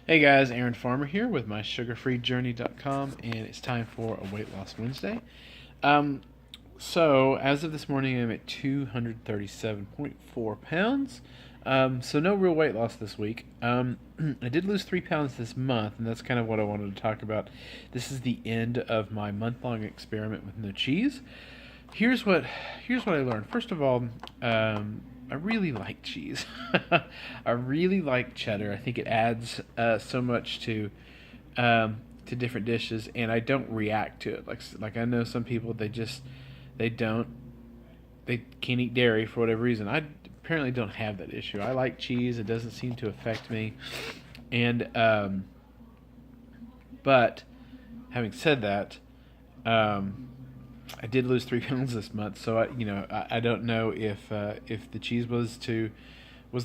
Hey guys, Aaron Farmer here with my sugarfreejourney.com, and it's time for a Weight Loss Wednesday. Um, so, as of this morning, I'm at 237.4 pounds. So, no real weight loss this week. I did lose 3 pounds this month, and that's kind of what I wanted to talk about. This is the end of my month-long experiment with no cheese. Here's what here's what I learned. First of all, I really like cheese. I really like cheddar. I think it adds so much to different dishes, and I don't react to it. Like I know some people they don't they can't eat dairy for whatever reason. I apparently don't have that issue. I like cheese. It doesn't seem to affect me, and but having said that. I did lose 3 pounds this month, so I don't know if the cheese was the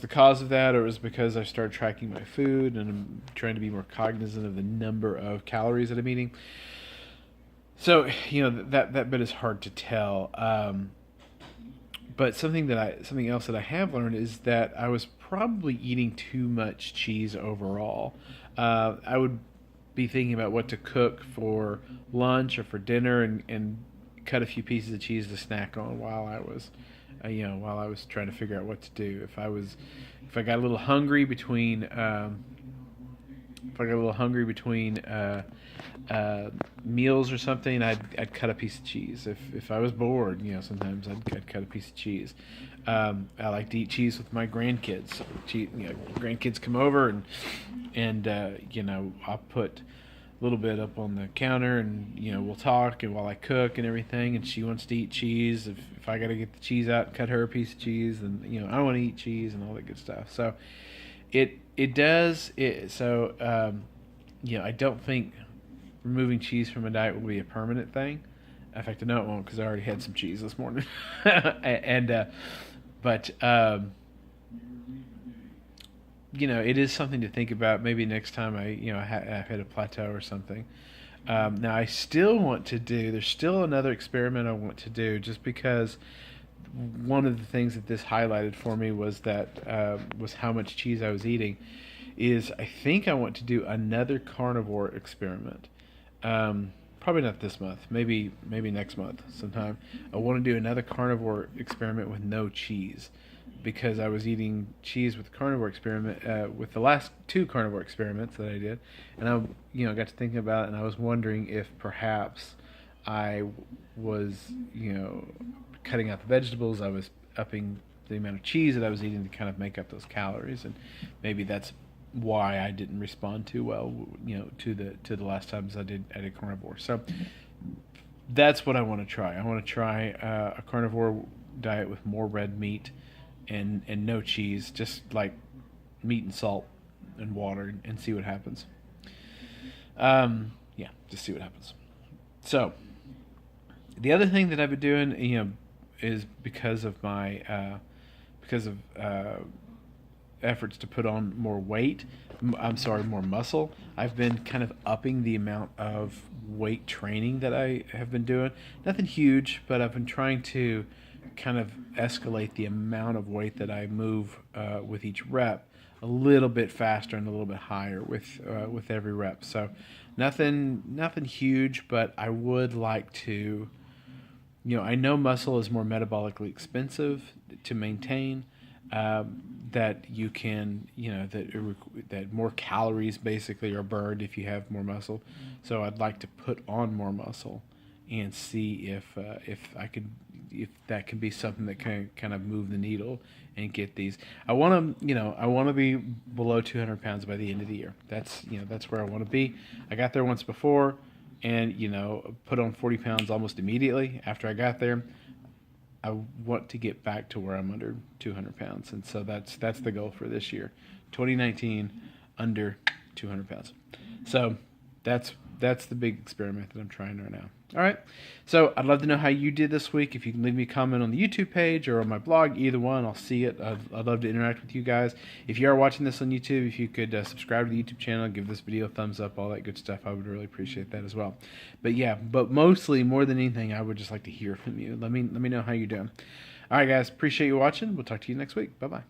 cause of that, or it was because I started tracking my food and I'm trying to be more cognizant of the number of calories that I'm eating. So that bit is hard to tell. But something else that I have learned is that I was probably eating too much cheese overall. I would be thinking about what to cook for lunch or for dinner, and cut a few pieces of cheese to snack on while I was trying to figure out what to do. If I got a little hungry between meals or something, I'd cut a piece of cheese. If I was bored, sometimes I'd cut a piece of cheese. I like to eat cheese with my grandkids. Grandkids come over, and I'll put a little bit up on the counter, and we'll talk, and while I cook and everything, and she wants to eat cheese. If I got to get the cheese out and cut her a piece of cheese, then I want to eat cheese and all that good stuff. So it does it. So I don't think removing cheese from a diet will be a permanent thing. In fact, I know it won't, because I already had some cheese this morning. and but it is something to think about. Maybe next time I've hit a plateau or something. Now I still want to do. There's still another experiment I want to do, just because one of the things that this highlighted for me was how much cheese I was eating. I think I want to do another carnivore experiment. Probably not this month. Maybe next month sometime. I want to do another carnivore experiment with no cheese, because I was eating cheese with with the last two carnivore experiments that I did, and I got to thinking about it, and I was wondering if perhaps I was cutting out the vegetables. I was upping the amount of cheese that I was eating to kind of make up those calories, and maybe that's why I didn't respond too well, to the last times I did carnivore. So that's what I want to try. I want to try a carnivore diet with more red meat and no cheese, just like meat and salt and water, and see what happens. Yeah, just see what happens. So the other thing that I've been doing, is because of my efforts to put on more weight. More muscle. I've been kind of upping the amount of weight training that I have been doing. Nothing huge, but I've been trying to kind of escalate the amount of weight that I move with each rep a little bit faster and a little bit higher with every rep. So nothing huge, but I would like to. I know muscle is more metabolically expensive to maintain. That you can, that more calories basically are burned if you have more muscle. So I'd like to put on more muscle and see if that can be something that can kind of move the needle and get these. I want to be below 200 pounds by the end of the year. That's where I want to be. I got there once before, and put on 40 pounds almost immediately after I got there. I want to get back to where I'm under 200 pounds, and so that's the goal for this year, 2019, under 200 pounds. So that's the big experiment that I'm trying right now. All right, so I'd love to know how you did this week. If you can leave me a comment on the YouTube page or on my blog, either one, I'll see it. I'd love to interact with you guys. If you are watching this on YouTube, if you could subscribe to the YouTube channel, give this video a thumbs up, all that good stuff, I would really appreciate that as well. But mostly, more than anything, I would just like to hear from you. Let me know how you're doing. All right, guys, appreciate you watching. We'll talk to you next week. Bye-bye.